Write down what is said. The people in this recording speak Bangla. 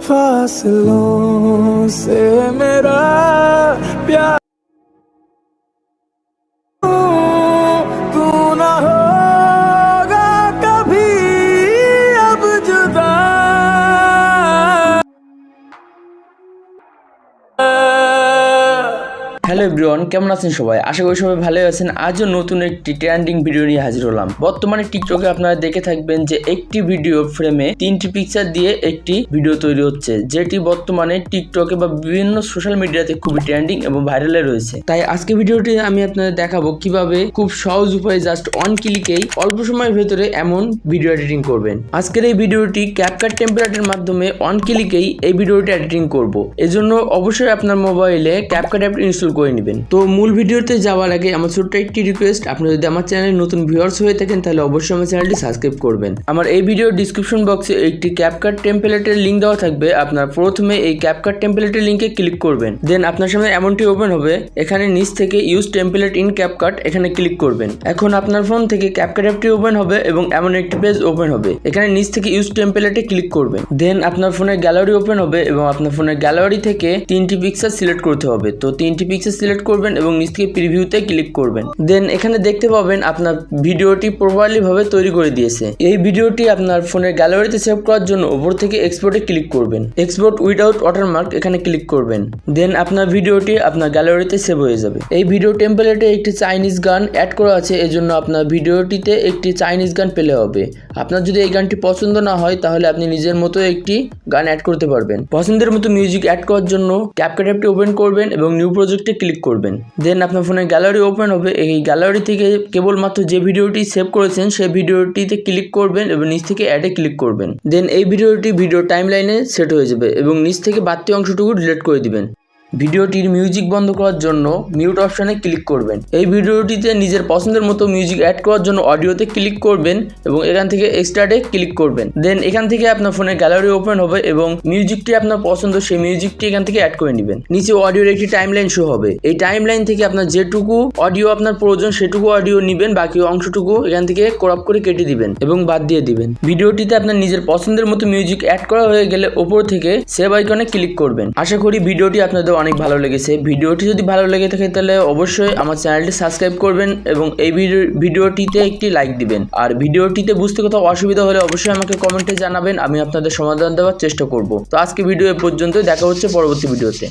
फासलों से मेरा प्यार तू ना होगा कभी अब जुदा। হ্যালো এভরিওয়ান, কেমন আছেন সবাই? আশা করি সবাই ভালোই আছেন। আজও নতুন একটি ট্রেন্ডিং ভিডিও নিয়ে হাজির হলাম। বর্তমানে টিকটকে আপনারা দেখে থাকবেন যে একটি ভিডিও ফ্রেমে 3টি পিকচার দিয়ে একটি ভিডিও তৈরি হচ্ছে, যেটি বর্তমানে টিকটকে বা বিভিন্ন সোশ্যাল মিডিয়াতে খুবই ট্রেন্ডিং এবং ভাইরালে রয়েছে। তাই আজকে ভিডিওটি আমি আপনাদের দেখাবো কিভাবে খুব সহজ উপায়ে জাস্ট অন ক্লিকেই অল্প সময়ের ভেতরে এমন ভিডিও এডিটিং করবেন। আজকের এই ভিডিওটি ক্যাপকাট টেমপ্লেটের মাধ্যমে অন ক্লিকেই এই ভিডিওটি এডিটিং করব। এজন্য অবশ্যই আপনার মোবাইলে ক্যাপকাট অ্যাপ ইনস্টল করে নেবেন। তো মূল ভিডিওতে যাওয়ার আগে আমার ছোট্ট একটি রিকোয়েস্ট, আপনি যদি আমার চ্যানেলে নতুন ভিউয়ার্স হয়ে থাকেন তাহলে অবশ্যই আমার চ্যানেলটি সাবস্ক্রাইব করবেন। আমার এই ভিডিওর ডিসক্রিপশন বক্সে একটি ক্যাপকাট টেমপ্লেটের লিঙ্ক দেওয়া থাকবে। আপনার প্রথমে এই ক্যাপকাট টেমপ্লেটের লিঙ্কে ক্লিক করবেন। দেন আপনার সামনে এমনটি ওপেন হবে। এখানে নিচ থেকে ইউজ টেমপ্লেট ইন ক্যাপকাট এখানে ক্লিক করবেন। এখন আপনার ফোন থেকে ক্যাপকাট অ্যাপটি ওপেন হবে এবং এমন একটি পেজ ওপেন হবে। এখানে নিচ থেকে ইউজ টেমপ্লেটে ক্লিক করবেন। দেন আপনার ফোনের গ্যালারি ওপেন হবে এবং আপনার ফোনের গ্যালারি থেকে 3টি পিকচার সিলেক্ট করতে হবে। তো 3টি পিকচার সিলেক্ট করবেন এবং নিচ থেকে প্রিভিউতে ক্লিক করবেন। দেন এখানে দেখতে পাবেন আপনার ভিডিওটি প্রপারলি ভাবে তৈরি করে দিয়েছে। এই ভিডিওটি আপনার ফোনের গ্যালারিতে সেভ করার জন্য উপর থেকে এক্সপোর্টে ক্লিক করবেন। এক্সপোর্ট উইদাউট ওয়াটারমার্ক এখানে ক্লিক করবেন। দেন আপনার ভিডিওটি আপনার গ্যালারিতে সেভ হয়ে যাবে। এই ভিডিও টেমপ্লেটে একটি চাইনিজ গান অ্যাড করা আছে, এজন্য আপনার ভিডিওটিতে একটি চাইনিজ গান পেলে হবে। আপনার যদি এই গানটি পছন্দ না হয় তাহলে আপনি নিজের মতো একটি গান অ্যাড করতে পারবেন। পছন্দের মতো মিউজিক অ্যাড করার জন্য ক্যাপকাট অ্যাপটি ওপেন করবেন এবং নিউ প্রজেক্টে ক্লিক করবেন। দেন আপনার ফোনের গ্যালারি ওপেন হবে। এই গ্যালারি থেকে কেবলমাত্র যে ভিডিওটি সেভ করেছেন সেই ভিডিওটিতে ক্লিক করবেন এবং নিচ থেকে অ্যাডে ক্লিক করবেন। দেন এই ভিডিওটি ভিডিও টাইমলাইনে সেট হয়ে যাবে এবং নিচ থেকে বাড়তি অংশটুকু ডিলিট করে দিবেন। ভিডিওটির মিউজিক বন্ধ করার জন্য মিউট অপশানে ক্লিক করবেন। এই ভিডিওটিতে নিজের পছন্দের মতো মিউজিক অ্যাড করার জন্য অডিওতে ক্লিক করবেন এবং এখান থেকে এক্সট্রাটে ক্লিক করবেন। দেন এখান থেকে আপনার ফোনের গ্যালারি ওপেন হবে এবং মিউজিকটি আপনার পছন্দ সেই মিউজিকটি এখান থেকে অ্যাড করে নেবেন। নিচে অডিওর একটি টাইমলাইন শো হবে। এই টাইমলাইন থেকে আপনার যেটুকু অডিও আপনার প্রয়োজন সেটুকু অডিও নেবেন, বাকি অংশটুকু এখান থেকে ক্রপ করে কেটে দিবেন এবং বাদ দিয়ে দিবেন। ভিডিওটিতে আপনার নিজের পছন্দের মতো মিউজিক অ্যাড করা হয়ে গেলে উপর থেকে সেভ আইকনে ক্লিক করবেন। আশা করি ভিডিওটি আপনাদের অনেক ভালো লেগেছে। ভিডিওটি যদি ভালো লেগে থাকে তাহলে অবশ্যই আমার চ্যানেলটি সাবস্ক্রাইব করবেন এবং এই ভিডিওটিতে একটি লাইক দিবেন। আর ভিডিওটিতে বুঝতে কোথাও অসুবিধা হলে অবশ্যই আমাকে কমেন্টে জানাবেন, আমি আপনাদের সমাধান দেওয়ার চেষ্টা করব। তো আজকে ভিডিও এ পর্যন্ত, দেখা হচ্ছে পরবর্তী ভিডিওতে।